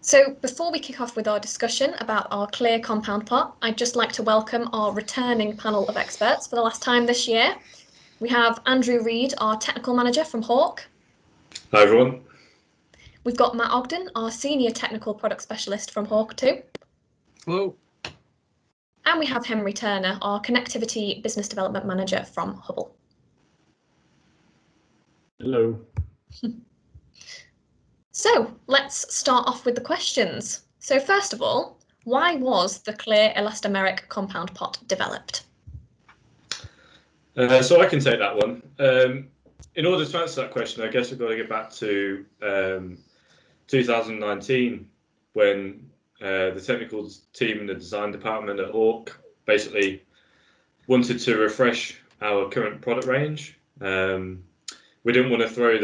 So before we kick off with our discussion about our clear compound pot, I'd just like to welcome our returning panel of experts for the last time this year. We have Andrew Reid, our technical manager from Hawke. Hi everyone. We've got Matt Ogden, our senior technical product specialist from Hawke too. Hello. And we have Henry Turner, our connectivity business development manager from Hubble. Hello. So let's start off with the questions. So first of all, why was the clear elastomeric compound pot developed? So I can take that one. In order to answer that question, I guess we've got to get back to 2019 when the technical team and the design department at Hawke basically wanted to refresh our current product range. We didn't want to throw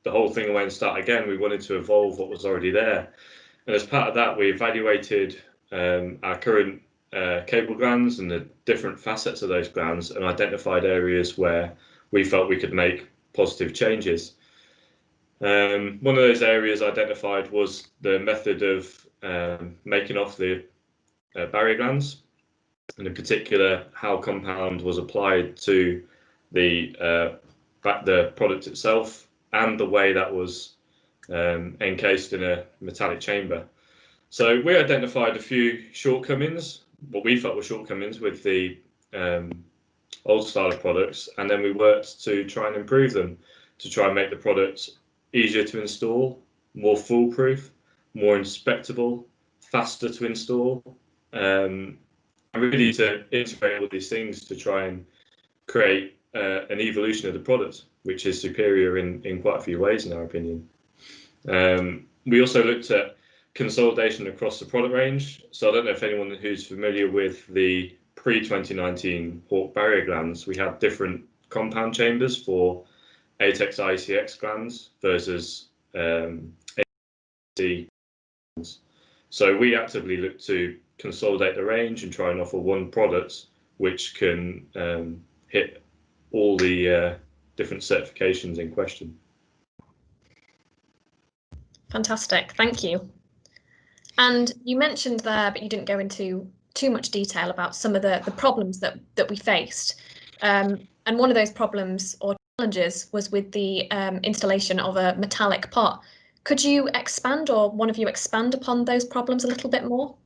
the whole thing away and start again. We wanted to evolve what was already there. And as part of that, we evaluated our current cable glands and the different facets of those glands and identified areas where we felt we could make positive changes. One of those areas identified was the method of making off the barrier glands, and in particular how compound was applied to the product itself and the way that was encased in a metallic chamber. So we identified a few shortcomings, what we felt were shortcomings with the old style of products, and then we worked to try and improve them, to try and make the product easier to install, more foolproof, more inspectable, faster to install, and really to integrate all these things to try and create an evolution of the product, which is superior in quite a few ways, in our opinion. We also looked at consolidation across the product range. So I don't know if anyone who's familiar with the pre-2019 Hawke barrier glands, we had different compound chambers for ATEX ICX glands versus ATEX. So we actively look to consolidate the range and try and offer one product which can hit all the different certifications in question. Fantastic, thank you. And you mentioned there, but you didn't go into too much detail about some of the problems that we faced. And one of those problems or challenges was with the installation of a metallic pot. Could you expand, or one of you expand upon those problems a little bit more?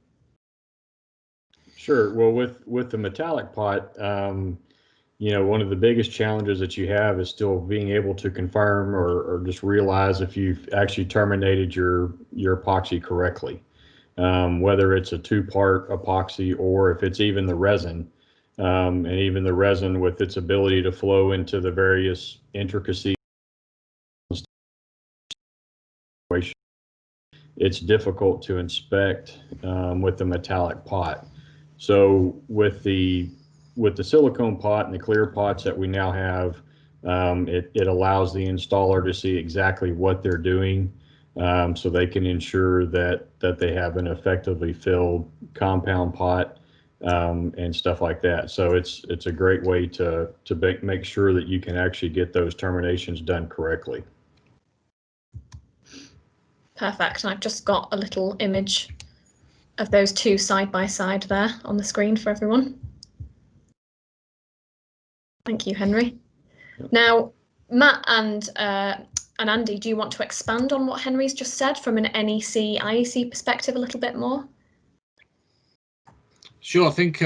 Sure. Well, with the metallic pot, you know, one of the biggest challenges that you have is still being able to confirm or just realize if you've actually terminated your epoxy correctly, whether it's a two-part epoxy or if it's even the resin, and even the resin with its ability to flow into the various intricacies. It's difficult to inspect with the metallic pot. So with the silicone pot and the clear pots that we now have, it allows the installer to see exactly what they're doing, so they can ensure that they have an effectively filled compound pot and stuff like that. So it's a great way to make sure that you can actually get those terminations done correctly. Perfect. And I've just got a little image of those two side by side there on the screen for everyone. Thank you, Henry. Yep. Now, Matt and Andy, do you want to expand on what Henry's just said from an NEC, IEC perspective a little bit more? Sure. I think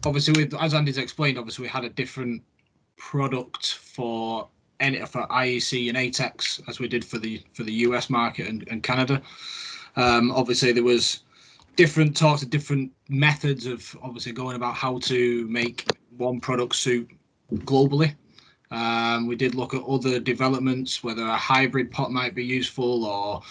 obviously, as Andy's explained, obviously we had a different product for IEC and ATEX as we did for the US market and Canada. Obviously, there was different talks of different methods of obviously going about how to make one product suit globally. We did look at other developments, whether a hybrid pot might be useful or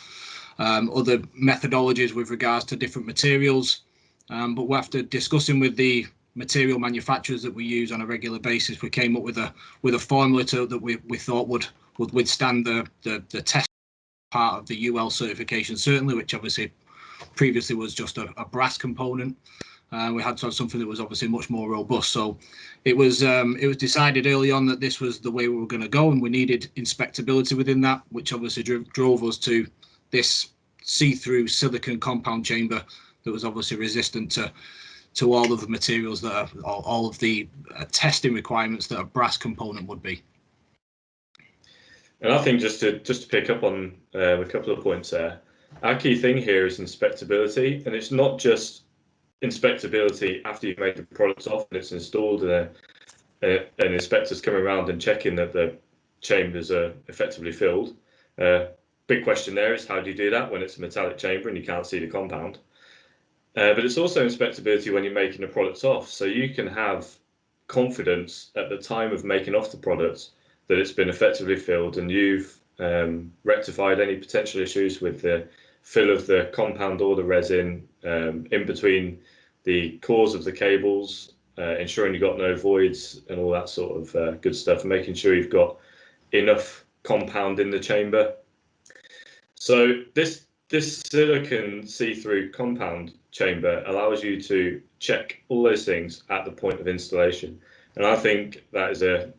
other methodologies with regards to different materials. But after discussing with the material manufacturers that we use on a regular basis, we came up with a formula that we thought would withstand the test part of the UL certification, certainly, which obviously previously was just a brass component. We had to have something that was obviously much more robust. So it was decided early on that this was the way we were going to go, and we needed inspectability within that, which obviously drove us to this see-through silicone compound chamber that was obviously resistant to all of the materials that are all of the testing requirements that a brass component would be. And I think just to pick up on a couple of points there, our key thing here is inspectability, and it's not just inspectability after you've made the product off and it's installed, and an inspector's coming around and checking that the chambers are effectively filled. Big question there is, how do you do that when it's a metallic chamber and you can't see the compound? But it's also inspectability when you're making the product off, so you can have confidence at the time of making off the product that it's been effectively filled, and you've rectified any potential issues with the fill of the compound or the resin in between the cores of the cables, ensuring you've got no voids and all that sort of good stuff, and making sure you've got enough compound in the chamber. So this silicone see-through compound chamber allows you to check all those things at the point of installation, and I think that is a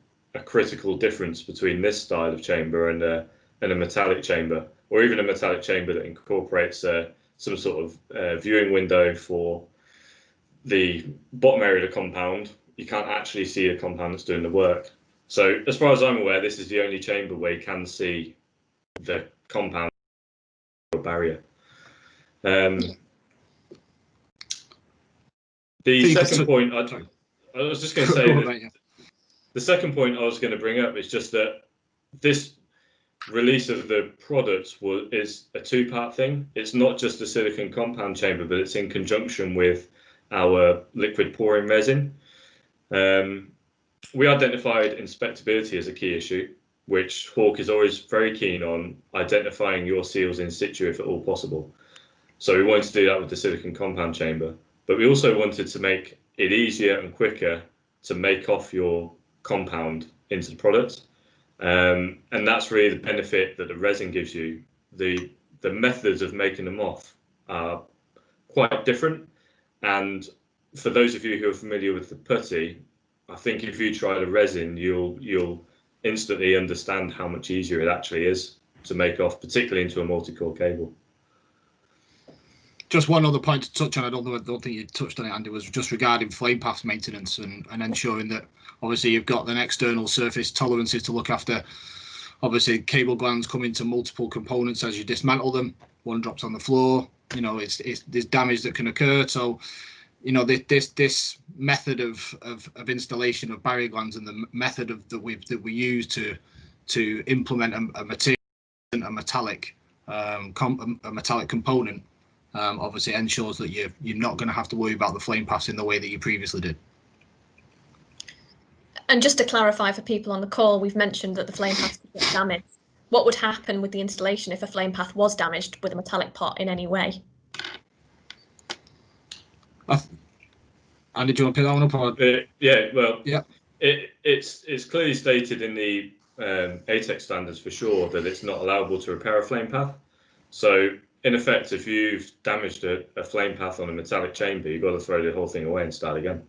critical difference between this style of chamber and a metallic chamber, or even a metallic chamber that incorporates some sort of viewing window for the bottom area of the compound. You can't actually see the compound that's doing the work. So as far as I'm aware, this is the only chamber where you can see the compound barrier. The second point, I was just going to say that the second point I was going to bring up is just that this release of the product is a two-part thing. It's not just a silicone compound chamber, but it's in conjunction with our liquid pouring resin. We identified inspectability as a key issue, which Hawke is always very keen on identifying your seals in situ if at all possible. So we wanted to do that with the silicone compound chamber, but we also wanted to make it easier and quicker to make off your compound into the product. And that's really the benefit that the resin gives you. The methods of making them off are quite different. And for those of you who are familiar with the putty, I think if you try the resin, you'll instantly understand how much easier it actually is to make off, particularly into a multi-core cable. Just one other point to touch on, I don't think you touched on it, Andy, was just regarding flame path maintenance and ensuring that obviously you've got an external surface tolerances to look after. Obviously cable glands come into multiple components as you dismantle them. One drops on the floor, you know, there's damage that can occur. So, you know, this method of installation of barrier glands and the method that we use to implement a material, a metallic component, obviously ensures that you're not going to have to worry about the flame paths in the way that you previously did. And just to clarify for people on the call, we've mentioned that the flame path could get damaged. What would happen with the installation if a flame path was damaged with a metallic pot in any way? Andy, do you want to pick that one up? Or? Yeah, well, yeah. It's clearly stated in the ATEX standards for sure that it's not allowable to repair a flame path. So in effect, if you've damaged a flame path on a metallic chamber, you've got to throw the whole thing away and start again.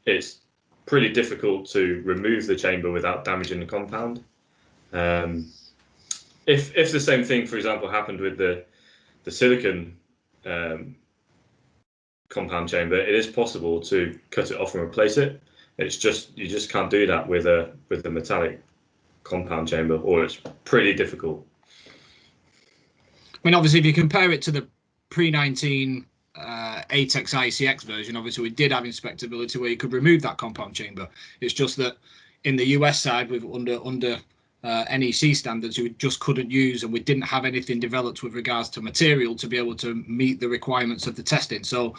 It's pretty difficult to remove the chamber without damaging the compound. If the same thing, for example, happened with the silicone compound chamber, it is possible to cut it off and replace it. It's just you just can't do that with a metallic compound chamber, or it's pretty difficult. I mean, obviously, if you compare it to the pre-19 ATEX ICX version, obviously we did have inspectability where you could remove that compound chamber. It's just that in the US side, with under NEC standards, you just couldn't use, and we didn't have anything developed with regards to material to be able to meet the requirements of the testing. So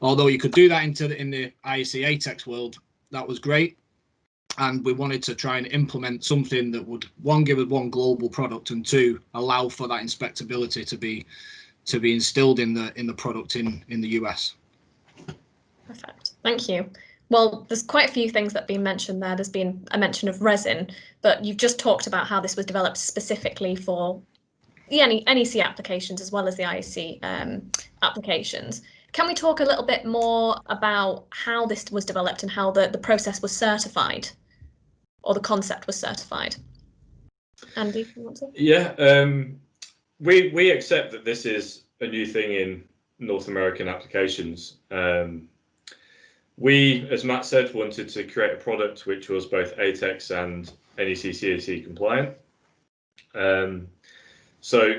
although you could do that in the IEC ATEX world, that was great. And we wanted to try and implement something that would, one, give us one global product, and two, allow for that inspectability to be instilled in the product in the US. Perfect, thank you. Well, there's quite a few things that have been mentioned there. There's been a mention of resin, but you've just talked about how this was developed specifically for the NEC applications as well as the IEC applications. can we talk a little bit more about how this was developed and how the process was certified, or the concept was certified? Andy, you want to? Yeah, we accept that this is a new thing in North American applications. We, as Matt said, wanted to create a product which was both ATEX and NEC CAC compliant. So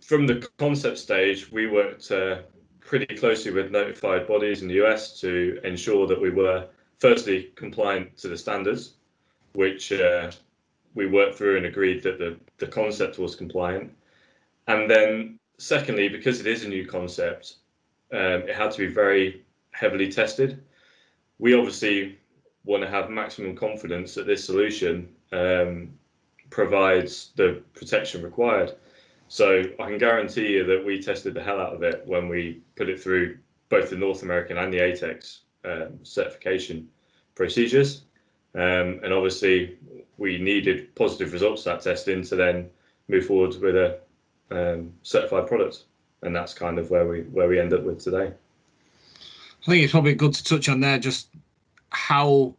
from the concept stage, we worked pretty closely with notified bodies in the US to ensure that we were firstly compliant to the standards, which we worked through and agreed that the concept was compliant. And then secondly, because it is a new concept, it had to be very heavily tested. We obviously want to have maximum confidence that this solution provides the protection required. So I can guarantee you that we tested the hell out of it when we put it through both the North American and the ATEX certification procedures. And obviously we needed positive results of that testing to then move forward with a certified product. And that's kind of where we end up with today. I think it's probably good to touch on there just how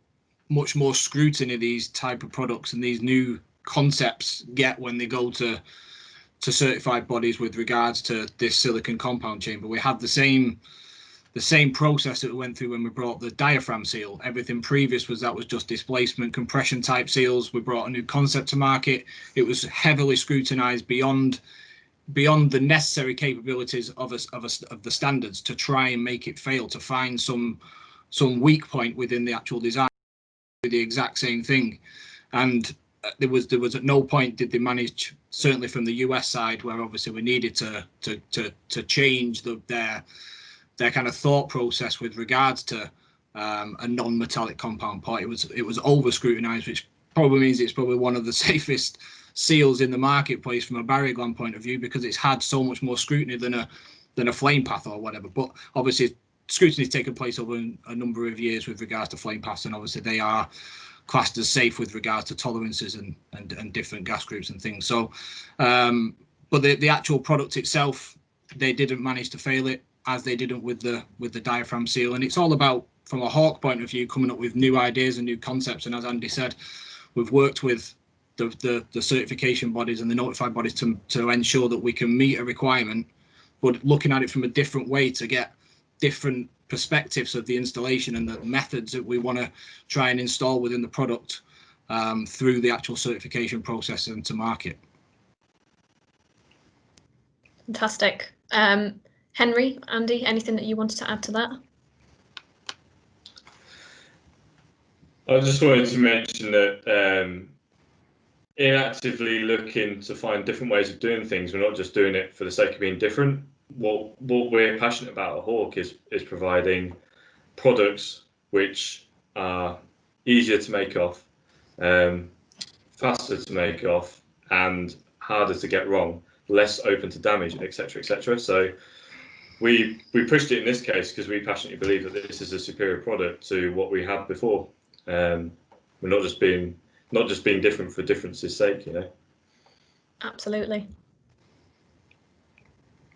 much more scrutiny these type of products and these new concepts get when they go to certified bodies with regards to this silicon compound chamber. We had the same process that we went through when we brought the diaphragm seal. Everything previous was just displacement compression type seals. We brought a new concept to market. It was heavily scrutinized beyond the necessary capabilities of the standards to try and make it fail, to find some weak point within the actual design, the exact same thing. And there was at no point did they manage, certainly from the US side, where obviously we needed to change their kind of thought process with regards to a non-metallic compound part. It was over scrutinized, which probably means it's probably one of the safest seals in the marketplace from a barrier gland point of view, because it's had so much more scrutiny than a flame path or whatever. But obviously scrutiny has taken place over a number of years with regards to flame paths, and obviously they are classed as safe with regards to tolerances and different gas groups and things. So but the actual product itself, they didn't manage to fail it, as they didn't with the diaphragm seal. And it's all about, from a Hawke point of view, coming up with new ideas and new concepts. And as Andy said, we've worked with the certification bodies and the notified bodies to ensure that we can meet a requirement, but looking at it from a different way to get different perspectives of the installation and the methods that we want to try and install within the product through the actual certification process and to market. Fantastic. Henry, Andy, anything that you wanted to add to that? I just wanted to mention that in actively looking to find different ways of doing things, we're not just doing it for the sake of being different. What we're passionate about at Hawke is providing products which are easier to make off, faster to make off, and harder to get wrong, less open to damage, etc., etc. So we pushed it in this case because we passionately believe that this is a superior product to what we had before. We're not just being different for difference's sake, you know. Absolutely.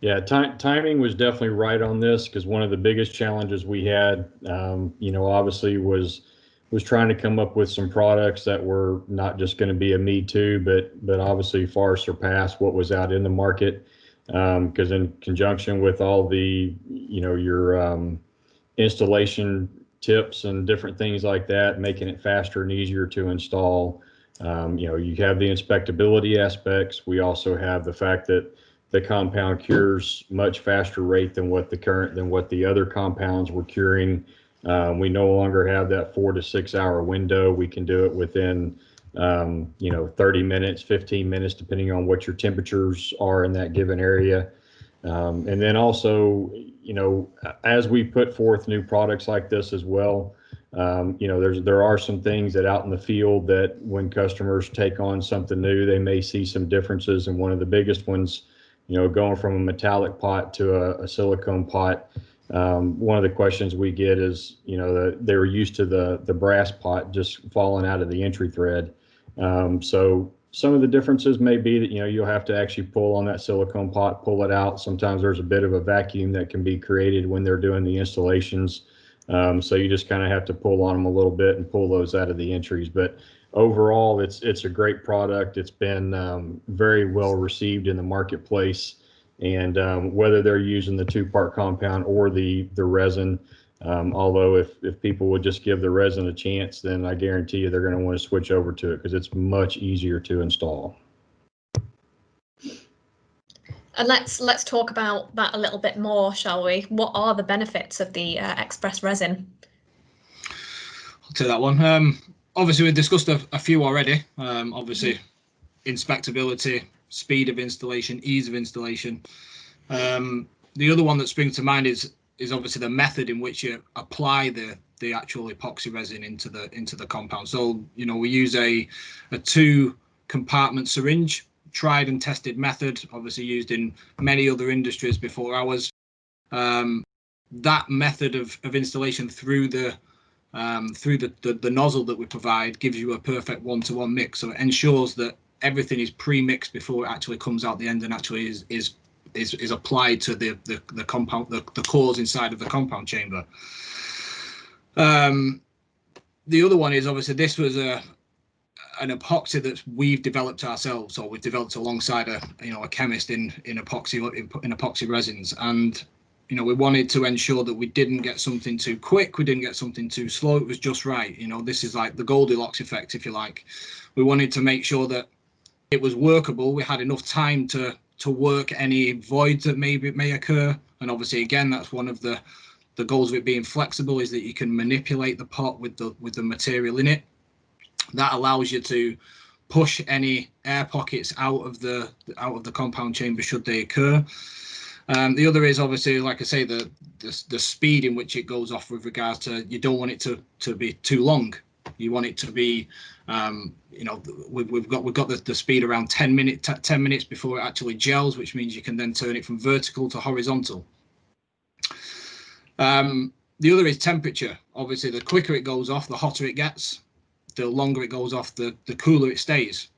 Yeah, timing was definitely right on this, because one of the biggest challenges we had, obviously was trying to come up with some products that were not just going to be a me too, but obviously far surpass what was out in the market. Because in conjunction with all the, your installation tips and different things like that, making it faster and easier to install. You have the inspectability aspects. We also have the fact that the compound cures much faster rate than what the other compounds were curing. We no longer have that 4 to 6 hour window. We can do it within 30 minutes, 15 minutes, depending on what your temperatures are in that given area. And then also, as we put forth new products like this as well, there are some things that out in the field that when customers take on something new, they may see some differences. And one of the biggest ones, going from a metallic pot to a silicone pot, one of the questions we get is, they were used to the brass pot just falling out of the entry thread. So some of the differences may be that, you'll have to actually pull on that silicone pot, pull it out. Sometimes there's a bit of a vacuum that can be created when they're doing the installations. So you just kind of have to pull on them a little bit and pull those out of the entries. But overall, it's a great product. It's been very well received in the marketplace. And whether they're using the 2-part compound or the resin, although if people would just give the resin a chance, then I guarantee you they're going to want to switch over to it because it's much easier to install. And let's talk about that a little bit more, shall we? What are the benefits of the Express resin? I'll take that one. Obviously, we've discussed a few already. Obviously, inspectability, speed of installation, ease of installation. The other one that springs to mind is obviously the method in which you apply the actual epoxy resin into the compound. So we use a 2-compartment syringe, tried and tested method, obviously used in many other industries before ours. That method of installation through the nozzle that we provide gives you a perfect 1-to-1 mix. So it ensures that everything is pre-mixed before it actually comes out the end and actually is applied to the compound, the cores inside of the compound chamber. The other one is obviously this was an epoxy that we've developed ourselves, or we've developed alongside a chemist in epoxy resins, and we wanted to ensure that we didn't get something too quick, we didn't get something too slow. It was just right. This is like the Goldilocks effect, if you like. We wanted to make sure that it was workable. We had enough time to work any voids that may occur, and obviously again that's one of the goals of it being flexible, is that you can manipulate the pot with the material in it. That allows you to push any air pockets out of the compound chamber should they occur. The other is obviously, like I say, the speed in which it goes off with regards to, you don't want it to be too long. You want it to be, we've got the speed around 10 minutes before it actually gels, which means you can then turn it from vertical to horizontal. The other is temperature. Obviously, the quicker it goes off, the hotter it gets. The longer it goes off, the cooler it stays.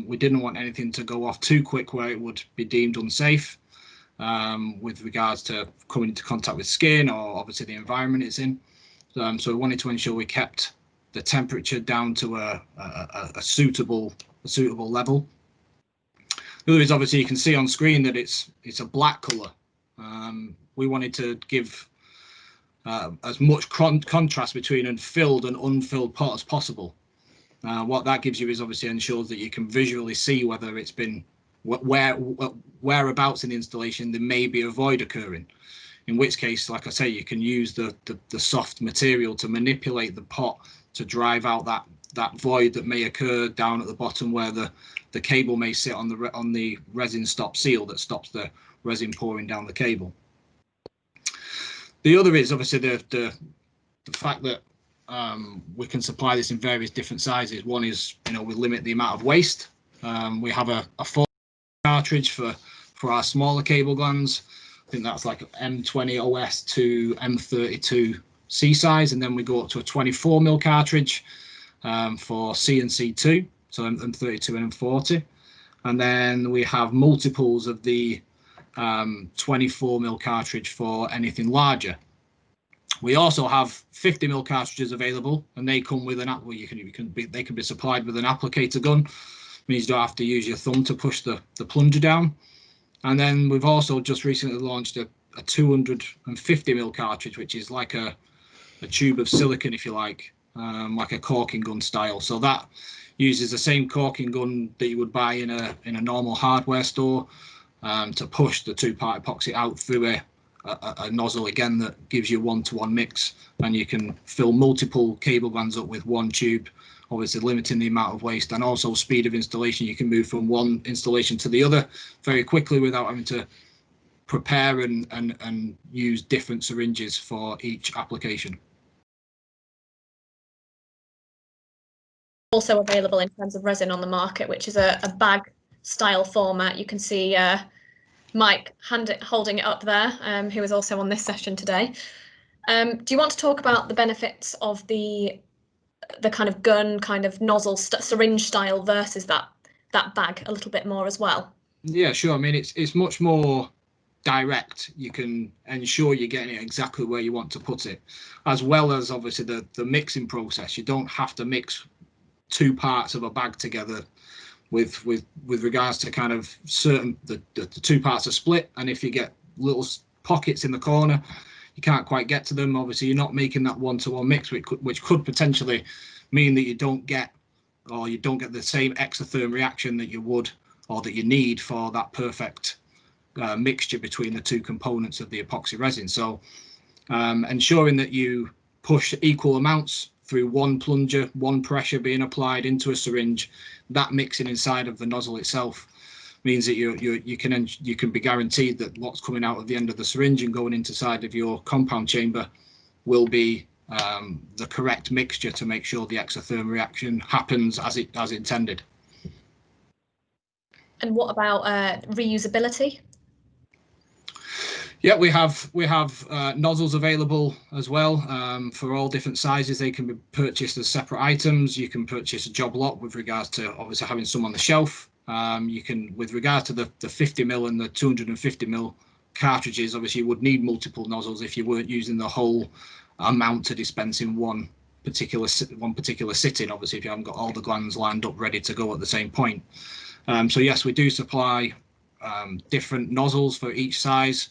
We didn't want anything to go off too quick where it would be deemed unsafe with regards to coming into contact with skin or obviously the environment it's in. So we wanted to ensure we kept the temperature down to a suitable level. The other is obviously you can see on screen that it's a black color. We wanted to give as much contrast between a filled and unfilled pot as possible. What that gives you is obviously ensures that you can visually see whether it's been whereabouts in the installation there may be a void occurring. In which case, like I say, you can use the soft material to manipulate the pot to drive out that void that may occur down at the bottom where the cable may sit on the resin stop seal that stops the resin pouring down the cable. The other is obviously the fact that we can supply this in various different sizes. One is, we limit the amount of waste. We have a 4 cartridge for our smaller cable glands. I think that's like M20 OS to M32 C size, and then we go up to a 24mm cartridge for C and C2, so M32 and M40, and then we have multiples of the 24mm cartridge for anything larger. We also have 50mm cartridges available, and they come with an app where they can be supplied with an applicator gun. It means you don't have to use your thumb to push the plunger down. And then we've also just recently launched a 250mm cartridge, which is like a tube of silicone, if you like a caulking gun style. So that uses the same caulking gun that you would buy in a normal hardware store to push the 2-part epoxy out through a nozzle again that gives you 1-to-1 mix, and you can fill multiple cable glands up with one tube, obviously limiting the amount of waste, and also speed of installation. You can move from one installation to the other very quickly without having to prepare and use different syringes for each application. Also available in terms of resin on the market, which is a bag style format. You can see Mike holding it up there, who is also on this session today. Do you want to talk about the benefits of the kind of gun, kind of nozzle syringe style versus that that bag a little bit more as well? Yeah, sure. I mean, it's much more direct. You can ensure you're getting it exactly where you want to put it, as well as obviously the mixing process. You don't have to mix two parts of a bag together with regards to kind of certain the two parts are split, and if you get little pockets in the corner, you can't quite get to them. Obviously, you're not making that one-to-one mix, which could potentially mean that you don't get the same exotherm reaction that you would or that you need for that perfect mixture between the two components of the epoxy resin. So ensuring that you push equal amounts through one plunger, one pressure being applied into a syringe, that mixing inside of the nozzle itself means that you can be guaranteed that what's coming out of the end of the syringe and going inside of your compound chamber will be the correct mixture to make sure the exotherm reaction happens as intended. And what about reusability? Yeah, we have nozzles available as well for all different sizes. They can be purchased as separate items. You can purchase a job lot with regards to obviously having some on the shelf. You can, with regard to the 50ml and the 250ml cartridges, obviously you would need multiple nozzles if you weren't using the whole amount to dispense in one particular sitting. Obviously, if you haven't got all the glands lined up ready to go at the same point. So yes, we do supply different nozzles for each size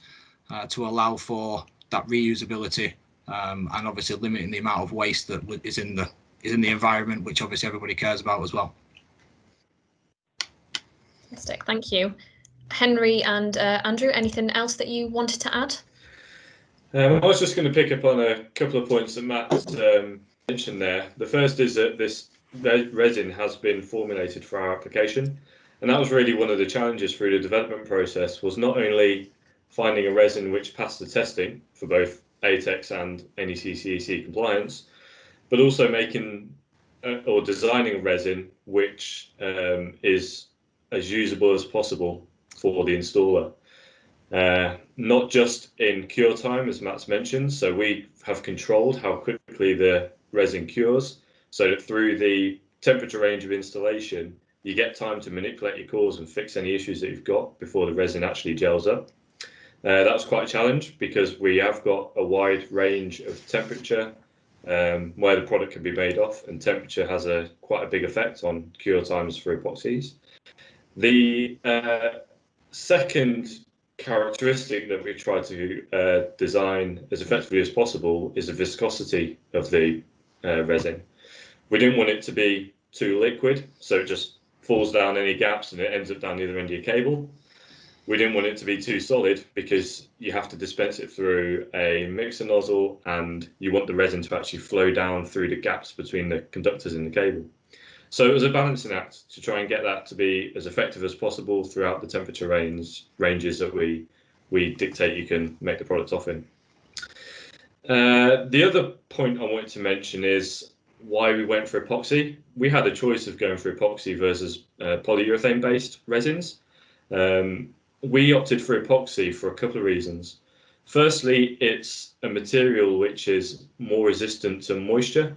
to allow for that reusability and obviously limiting the amount of waste that is in the environment, which obviously everybody cares about as well. Fantastic, thank you. Henry and Andrew, anything else that you wanted to add? I was just going to pick up on a couple of points that Matt mentioned there. The first is that this resin has been formulated for our application, and that was really one of the challenges through the development process, was not only finding a resin which passed the testing for both ATEX and NEC CEC compliance, but also making or designing a resin which is as usable as possible for the installer. Not just in cure time, as Matt's mentioned, so we have controlled how quickly the resin cures, so that through the temperature range of installation, you get time to manipulate your cores and fix any issues that you've got before the resin actually gels up. That was quite a challenge because we have got a wide range of temperature where the product can be made off, and temperature has quite a big effect on cure times for epoxies. The second characteristic that we try to design as effectively as possible is the viscosity of the resin. We didn't want it to be too liquid, so it just falls down any gaps and it ends up down the other end of your cable. We didn't want it to be too solid because you have to dispense it through a mixer nozzle and you want the resin to actually flow down through the gaps between the conductors in the cable. So it was a balancing act to try and get that to be as effective as possible throughout the temperature ranges that we dictate you can make the product off in. The other point I wanted to mention is why we went for epoxy. We had a choice of going for epoxy versus polyurethane-based resins. We opted for epoxy for a couple of reasons. Firstly, it's a material which is more resistant to moisture.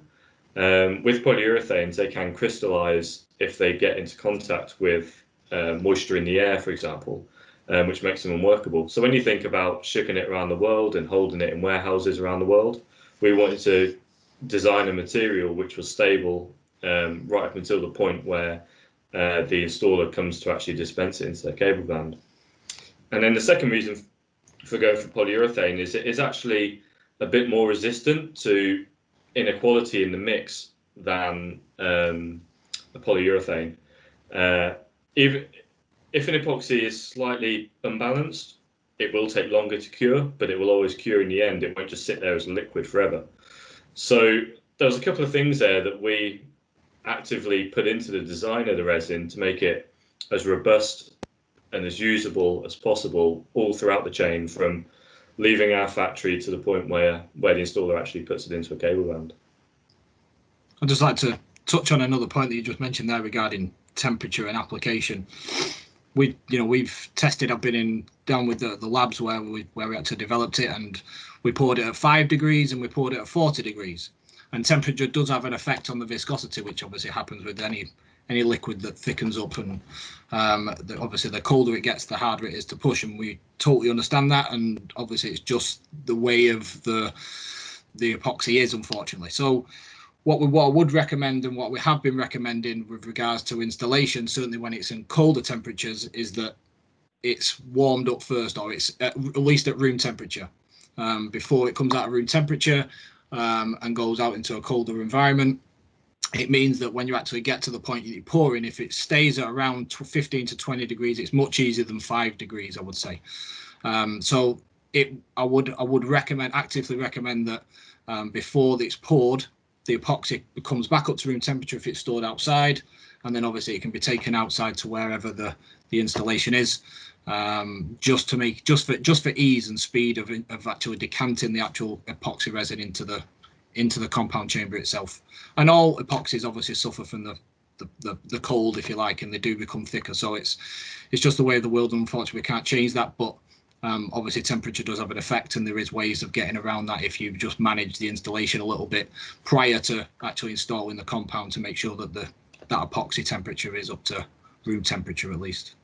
With polyurethanes, they can crystallize if they get into contact with moisture in the air, for example, which makes them unworkable. So when you think about shipping it around the world and holding it in warehouses around the world, we wanted to design a material which was stable right up until the point where the installer comes to actually dispense it into their cable gland. And then the second reason for going for polyurethane is it is actually a bit more resistant to inequality in the mix than a polyurethane. If an epoxy is slightly unbalanced, it will take longer to cure, but it will always cure in the end. It won't just sit there as a liquid forever. So there was a couple of things there that we actively put into the design of the resin to make it as robust and as usable as possible all throughout the chain, from leaving our factory to the point where the installer actually puts it into a cable gland. I'd just like to touch on another point that you just mentioned there regarding temperature and application. We've tested. I've been down with the labs where we actually developed it, and we poured it at 5 degrees and we poured it at 40 degrees. And temperature does have an effect on the viscosity, which obviously happens with any any liquid that thickens up, and obviously the colder it gets, the harder it is to push, and we totally understand that. And obviously it's just the way of the epoxy is, unfortunately. So what I would recommend, and what we have been recommending with regards to installation, certainly when it's in colder temperatures, is that it's warmed up first, or it's at least at room temperature, before it comes out of room temperature and goes out into a colder environment. It means that when you actually get to the point you're pouring, if it stays at around 15 to 20 degrees, it's much easier than 5 degrees, I would say. So I would recommend, actively recommend that before it's poured, the epoxy comes back up to room temperature if it's stored outside, and then obviously it can be taken outside to wherever the installation is, just for ease and speed of actually decanting the actual epoxy resin into the compound chamber itself. And all epoxies obviously suffer from the cold, if you like, and they do become thicker. So it's just the way of the world. Unfortunately, we can't change that, but obviously temperature does have an effect, and there is ways of getting around that if you just manage the installation a little bit prior to actually installing the compound, to make sure that that epoxy temperature is up to room temperature at least.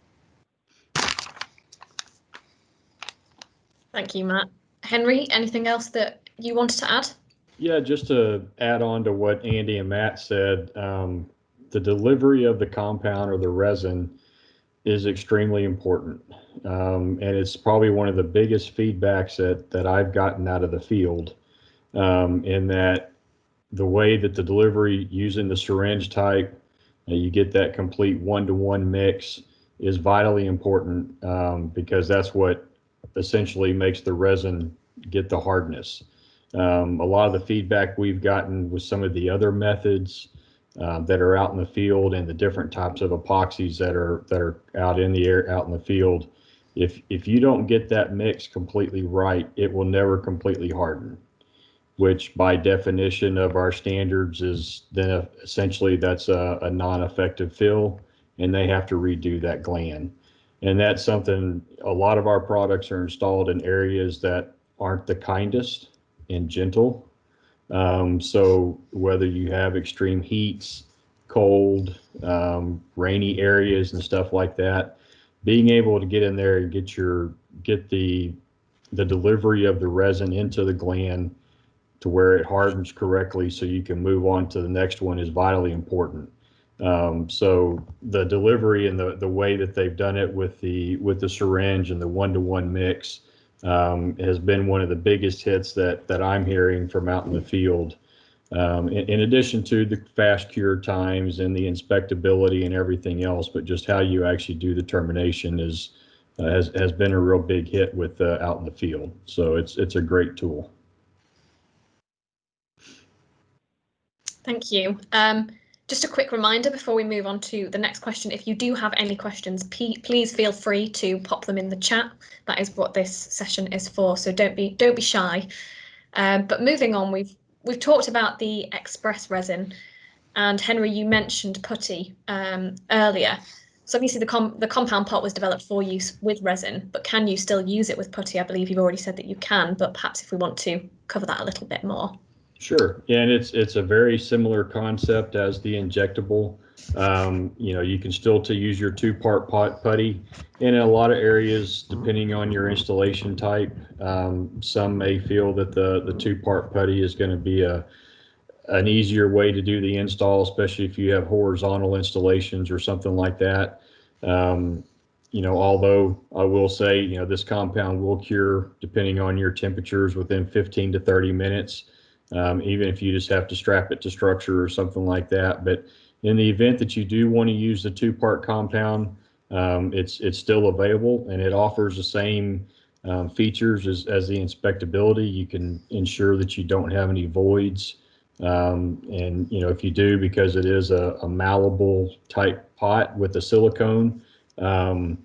Thank you, Matt. Henry, anything else that you wanted to add? Yeah, just to add on to what Andy and Matt said, the delivery of the compound or the resin is extremely important. And it's probably one of the biggest feedbacks that I've gotten out of the field, in that the way that the delivery using the syringe type, you get that complete one-to-one mix, is vitally important, because that's what essentially makes the resin get the hardness. A lot of the feedback we've gotten with some of the other methods that are out in the field, and the different types of epoxies that are out in the air, out in the field, if you don't get that mix completely right, it will never completely harden, which by definition of our standards is then essentially that's a non-effective fill, and they have to redo that gland. And that's something, a lot of our products are installed in areas that aren't the kindest and gentle. So whether you have extreme heats, cold, rainy areas and stuff like that, being able to get in there and get the delivery of the resin into the gland to where it hardens correctly so you can move on to the next one is vitally important. So the delivery and the way that they've done it with the syringe and the one-to-one mix has been one of the biggest hits that I'm hearing from out in the field. In addition to the fast cure times and the inspectability and everything else, but just how you actually do the termination has been a real big hit with out in the field. So it's a great tool. Thank you. Just a quick reminder before we move on to the next question, if you do have any questions, please feel free to pop them in the chat. That is what this session is for, so don't be shy. But moving on, we've talked about the express resin, and Henry, you mentioned putty earlier. So obviously the compound pot was developed for use with resin, but can you still use it with putty? I believe you've already said that you can, but perhaps if we want to cover that a little bit more. Sure. Yeah, and it's a very similar concept as the injectable. You can still use your two-part putty. In a lot of areas, depending on your installation type, some may feel that the two-part putty is going to be an easier way to do the install, especially if you have horizontal installations or something like that. Although I will say, this compound will cure depending on your temperatures within 15 to 30 minutes. Even if you just have to strap it to structure or something like that. But in the event that you do want to use the two-part compound, it's still available, and it offers the same features as the inspectability. You can ensure that you don't have any voids. And if you do, because it is a malleable type pot with a silicone, then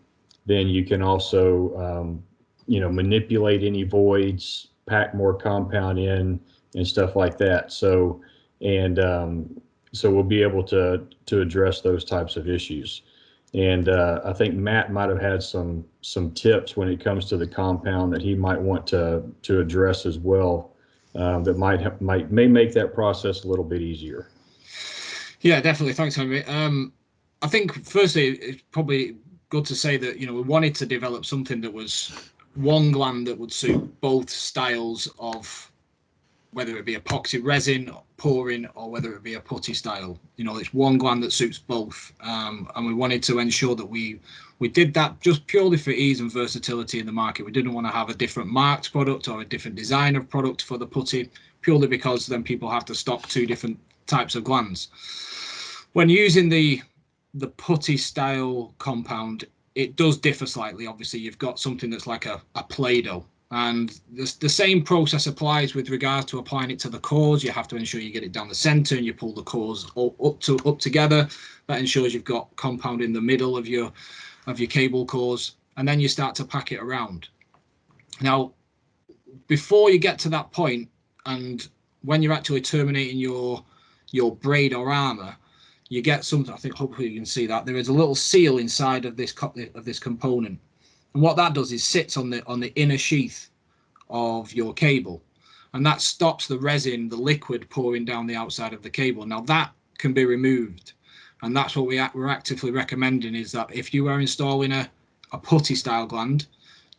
you can also manipulate any voids, pack more compound in, and stuff like that. So we'll be able to address those types of issues. And I think Matt might have had some tips when it comes to the compound that he might want to address as well, that may make that process a little bit easier. Yeah, definitely. Thanks, Henry. I think firstly, it's probably good to say that, you know, we wanted to develop something that was one gland that would suit both styles of, whether it be epoxy resin pouring or whether it be a putty style. You know, it's one gland that suits both, and we wanted to ensure that we did that just purely for ease and versatility in the market. We didn't want to have a different marked product or a different design of product for the putty, purely because then people have to stock two different types of glands. When using the putty style compound, it does differ slightly. Obviously, you've got something that's like a Play-Doh, and the same process applies with regards to applying it to the cores. You have to ensure you get it down the center and you pull the cores up together. That ensures you've got compound in the middle of your cable cores, and then you start to pack it around. Now, before you get to that point, and when you're actually terminating your braid or armor, you get something. I think hopefully you can see that there is a little seal inside of this component, and what that does is sits on the inner sheath of your cable, and that stops the resin, the liquid, pouring down the outside of the cable. Now that can be removed, and that's what we're actively recommending, is that if you are installing a putty style gland,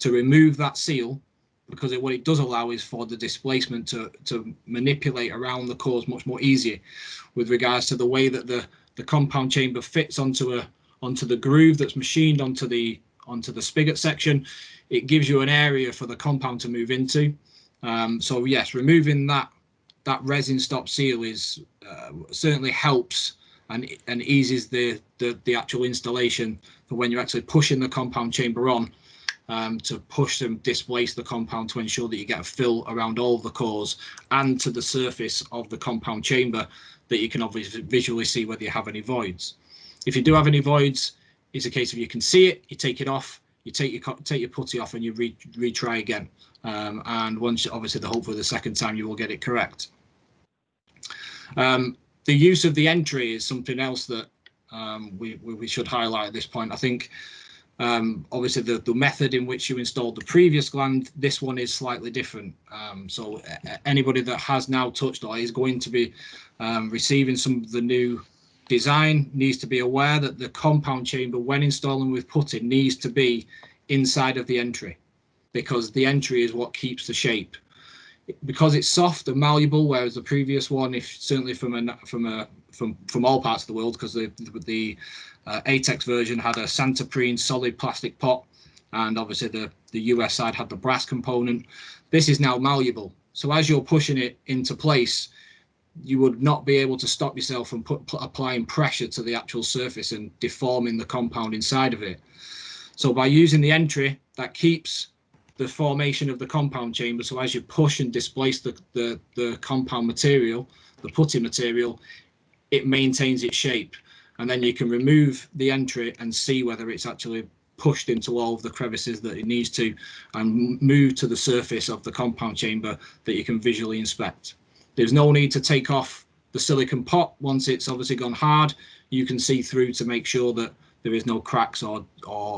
to remove that seal, because what it does allow is for the displacement to manipulate around the cores much more easier, with regards to the way that the compound chamber fits onto the groove that's machined onto the spigot section. It gives you an area for the compound to move into. So yes, removing that resin stop seal is certainly helps and eases the actual installation for when you're actually pushing the compound chamber on, to push and displace the compound to ensure that you get a fill around all the cores and to the surface of the compound chamber, that you can obviously visually see whether you have any voids. If you do have any voids, it's a case of you can see it, you take it off, you take your putty off, and you retry again. And once, obviously, hopefully the second time you will get it correct. The use of the entry is something else that we should highlight at this point. I think obviously the method in which you installed the previous gland, this one is slightly different. So anybody that has now touched or is going to be receiving some of the new design needs to be aware that the compound chamber, when installing with putty, needs to be inside of the entry, because the entry is what keeps the shape. Because it's soft and malleable, whereas the previous one, if certainly from all parts of the world, because the ATEX version had a Santoprene solid plastic pot, and obviously the US side had the brass component. This is now malleable, so as you're pushing it into place, you would not be able to stop yourself from applying pressure to the actual surface and deforming the compound inside of it. So by using the entry, that keeps the formation of the compound chamber, so as you push and displace the compound material, the putty material, it maintains its shape, and then you can remove the entry and see whether it's actually pushed into all of the crevices that it needs to, and move to the surface of the compound chamber that you can visually inspect. There's no need to take off the silicone pot. Once it's obviously gone hard, you can see through to make sure that there is no cracks or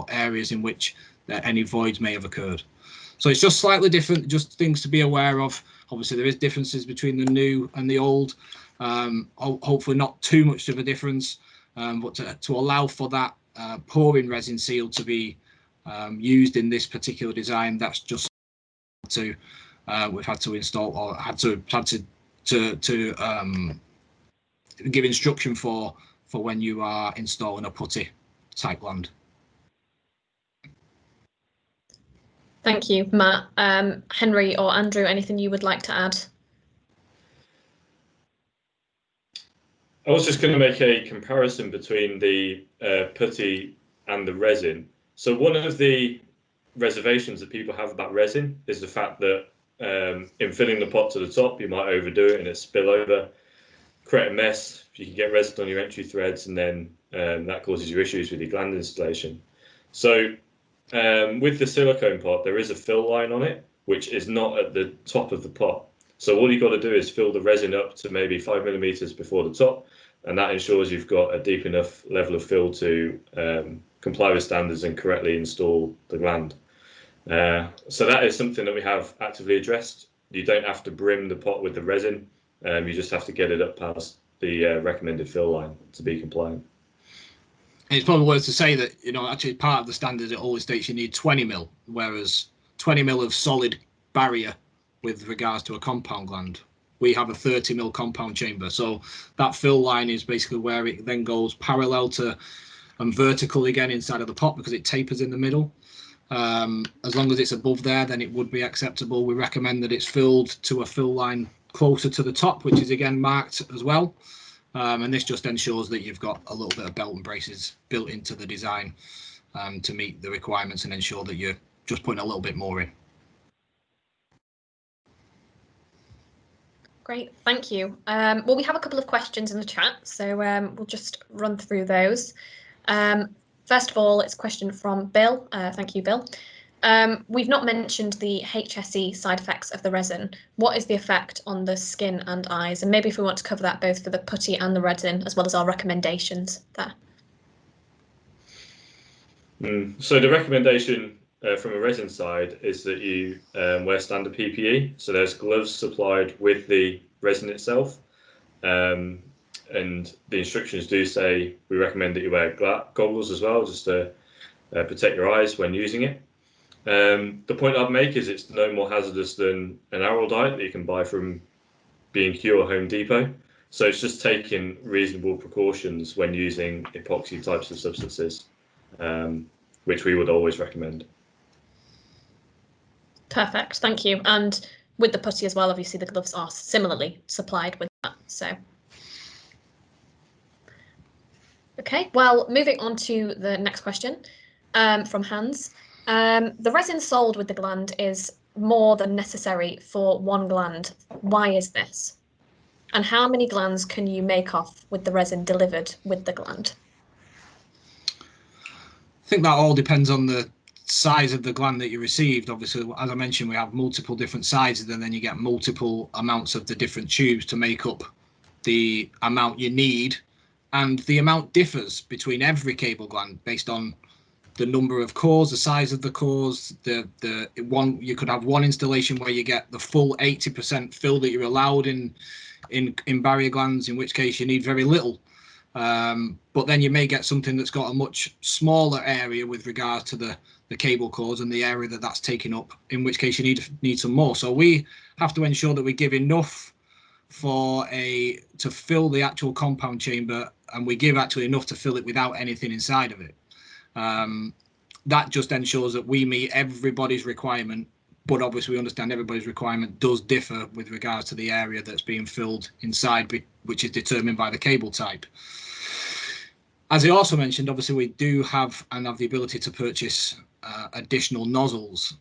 areas in which any voids may have occurred. So it's just slightly different, just things to be aware of. Obviously there is differences between the new and the old. Hopefully not too much of a difference, but to allow for that pouring resin seal to be used in this particular design, that's just we've had to install, or had to give instruction for when you are installing a putty type gland. Thank you, Matt. Henry or Andrew, anything you would like to add? I was just going to make a comparison between the putty and the resin. So one of the reservations that people have about resin is the fact that in filling the pot to the top, you might overdo it and it spill over, create a mess. You can get resin on your entry threads, and then that causes you issues with your gland installation. So with the silicone pot, there is a fill line on it, which is not at the top of the pot. So all you've got to do is fill the resin up to maybe 5 millimeters before the top, and that ensures you've got a deep enough level of fill to comply with standards and correctly install the gland. So that is something that we have actively addressed. You don't have to brim the pot with the resin, you just have to get it up past the recommended fill line to be compliant. It's probably worth to say that, you know, actually part of the standard it always states you need 20 mil, whereas 20 mil of solid barrier with regards to a compound gland. We have a 30 mil compound chamber, so that fill line is basically where it then goes parallel to and vertical again inside of the pot because it tapers in the middle. As long as it's above there, then it would be acceptable. We recommend that it's filled to a fill line closer to the top, which is again marked as well. And this just ensures that you've got a little bit of belt and braces built into the design to meet the requirements and ensure that you're just putting a little bit more in. Great, thank you. Well, we have a couple of questions in the chat, so we'll just run through those. First of all, it's a question from Bill. Thank you, Bill. We've not mentioned the HSE side effects of the resin. What is the effect on the skin and eyes? And maybe if we want to cover that both for the putty and the resin, as well as our recommendations there. So the recommendation from a resin side is that you wear standard PPE. So there's gloves supplied with the resin itself. And the instructions do say we recommend that you wear goggles as well, just to protect your eyes when using it. The point I'd make is it's no more hazardous than an oral diet that you can buy from B&Q or Home Depot. So it's just taking reasonable precautions when using epoxy types of substances, which we would always recommend. Perfect, thank you. And with the putty as well, obviously the gloves are similarly supplied with that. So, okay, well, moving on to the next question from Hans. The resin sold with the gland is more than necessary for one gland. Why is this? And how many glands can you make off with the resin delivered with the gland? I think that all depends on the size of the gland that you received. Obviously, as I mentioned, we have multiple different sizes, and then you get multiple amounts of the different tubes to make up the amount you need. And the amount differs between every cable gland based on the number of cores, the size of the cores. You could have one installation where you get the full 80% fill that you're allowed in barrier glands, in which case you need very little. But then you may get something that's got a much smaller area with regards to the cable cores and the area that's taken up, in which case you need some more. So we have to ensure that we give enough to fill the actual compound chamber, and we give actually enough to fill it without anything inside of it. That just ensures that we meet everybody's requirement, but obviously we understand everybody's requirement does differ with regards to the area that's being filled inside, which is determined by the cable type. As I also mentioned, obviously we do have the ability to purchase additional nozzles.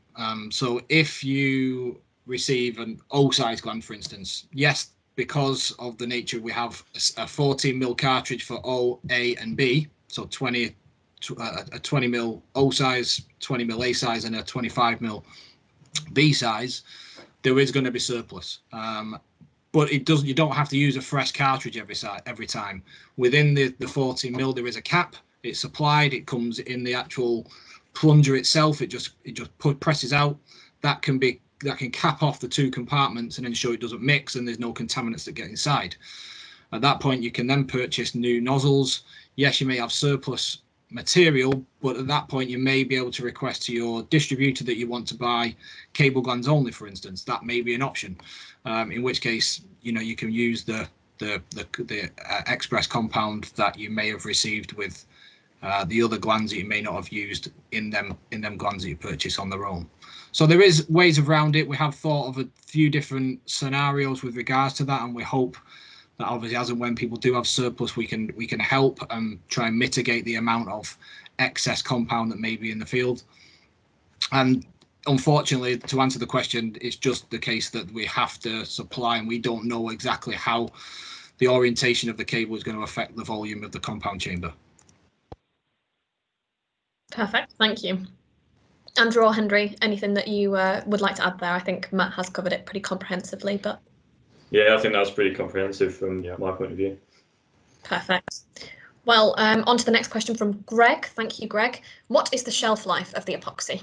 So if you receive an O-size gland, for instance, yes, because of the nature, we have a 14 mil cartridge for O, A and B, so a 20 mil O size, 20 mil A size and a 25 mil B size. There is going to be surplus, but you don't have to use a fresh cartridge every time. Within the 14 mil there is a cap. It's supplied. It comes in the actual plunger itself. It just presses out. That can cap off the two compartments and ensure it doesn't mix and there's no contaminants that get inside. At that point you can then purchase new nozzles. Yes, you may have surplus material, but at that point you may be able to request to your distributor that you want to buy cable glands only, for instance. That may be an option, in which case you can use the express compound that you may have received with the other glands that you may not have used in them glands that you purchase on their own. So there is ways around it. We have thought of a few different scenarios with regards to that, and we hope that obviously as and when people do have surplus, we can help and try and mitigate the amount of excess compound that may be in the field. And unfortunately, to answer the question, it's just the case that we have to supply, and we don't know exactly how the orientation of the cable is going to affect the volume of the compound chamber. Perfect, thank you. Andrew or Henry, anything that you would like to add there? I think Matt has covered it pretty comprehensively, but yeah, I think that was pretty comprehensive from my point of view. Perfect. Well, on to the next question from Greg. Thank you, Greg. What is the shelf life of the epoxy?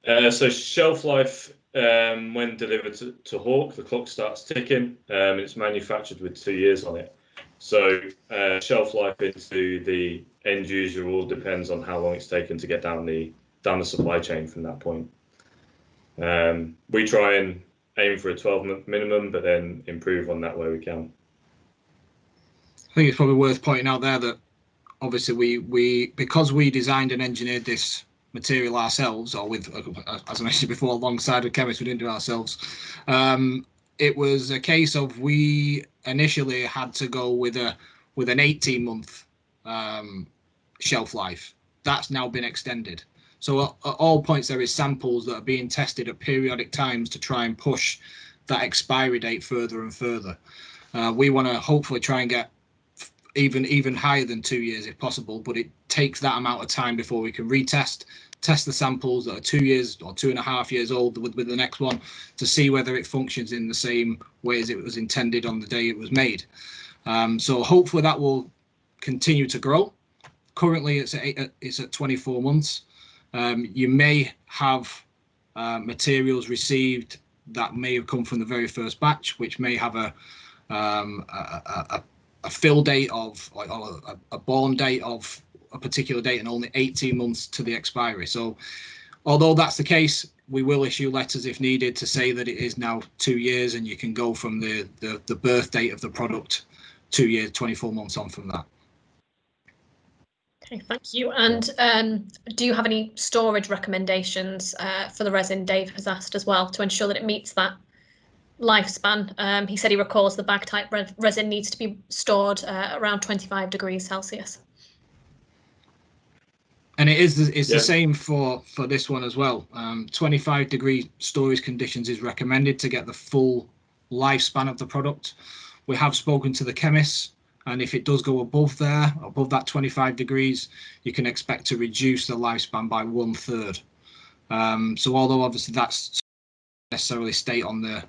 So shelf life, when delivered to Hawke, the clock starts ticking. It's manufactured with 2 years on it. So shelf life into the end user all depends on how long it's taken to get down the supply chain from that point. We try and aim for a 12-month minimum, but then improve on that where we can. I think it's probably worth pointing out there that obviously because we designed and engineered this material ourselves, or with, as I mentioned before, alongside a chemist, we didn't do it ourselves. It was a case of we initially had to go with an 18-month shelf life. That's now been extended. So at all points there is samples that are being tested at periodic times to try and push that expiry date further and further. We want to hopefully try and get even higher than 2 years if possible, but it takes that amount of time before we can test the samples that are 2 years or 2.5 years old with the next one to see whether it functions in the same way as it was intended on the day it was made. So hopefully that will continue to grow. Currently it's at 24 months. You may have materials received that may have come from the very first batch, which may have a fill date of, like, a born date of a particular date and only 18 months to the expiry. So although that's the case, we will issue letters if needed to say that it is now 2 years, and you can go from the birth date of the product 2 years, 24 months on from that. Okay, thank you. And do you have any storage recommendations for the resin? Dave has asked as well, to ensure that it meets that lifespan. He said he recalls the bag type resin needs to be stored around 25 degrees Celsius. And it's the same for this one as well. 25 degree storage conditions is recommended to get the full lifespan of the product. We have spoken to the chemists, and if it does go above that 25 degrees, you can expect to reduce the lifespan by 1/3. So although obviously that's not necessarily state on the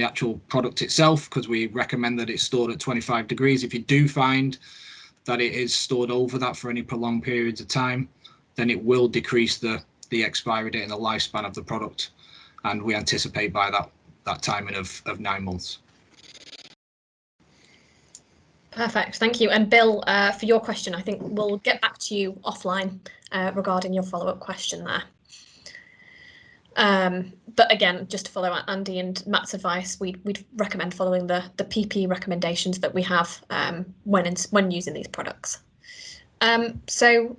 actual product itself, because we recommend that it's stored at 25 degrees, if you do find that it is stored over that for any prolonged periods of time, then it will decrease the expiry date and the lifespan of the product, and we anticipate by that timing of 9 months. Perfect, thank you. And Bill, for your question, I think we'll get back to you offline regarding your follow-up question there. But again, just to follow Andy and Matt's advice, we'd recommend following the PP recommendations that we have when using these products. So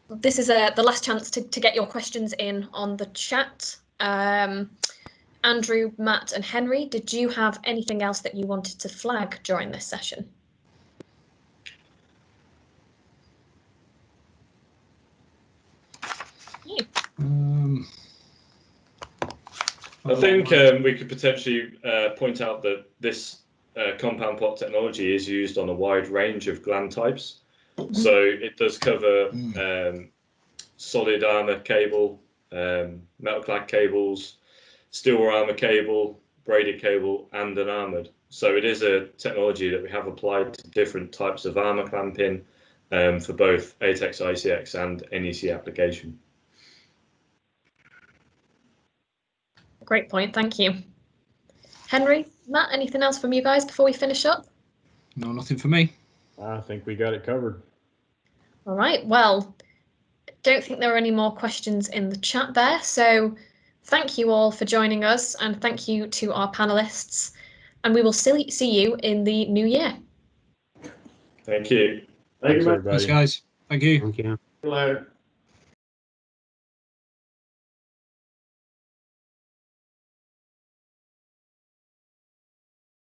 this is the last chance to get your questions in on the chat. Andrew, Matt and Henry, did you have anything else that you wanted to flag during this session? I think we could potentially point out that this compound pot technology is used on a wide range of gland types. So it does cover solid armor cable, metal clad cables, steel armor cable, braided cable, and unarmored. So it is a technology that we have applied to different types of armor clamping for both ATEX, ICX and NEC application. Great point, thank you. Henry, Matt, anything else from you guys before we finish up? No, nothing for me. I think we got it covered. All right, well, don't think there are any more questions in the chat there. So thank you all for joining us, and thank you to our panelists. And we will see you in the new year. Thank you. Thanks, everybody. Thanks, guys. Thank you. Thank you. See you later.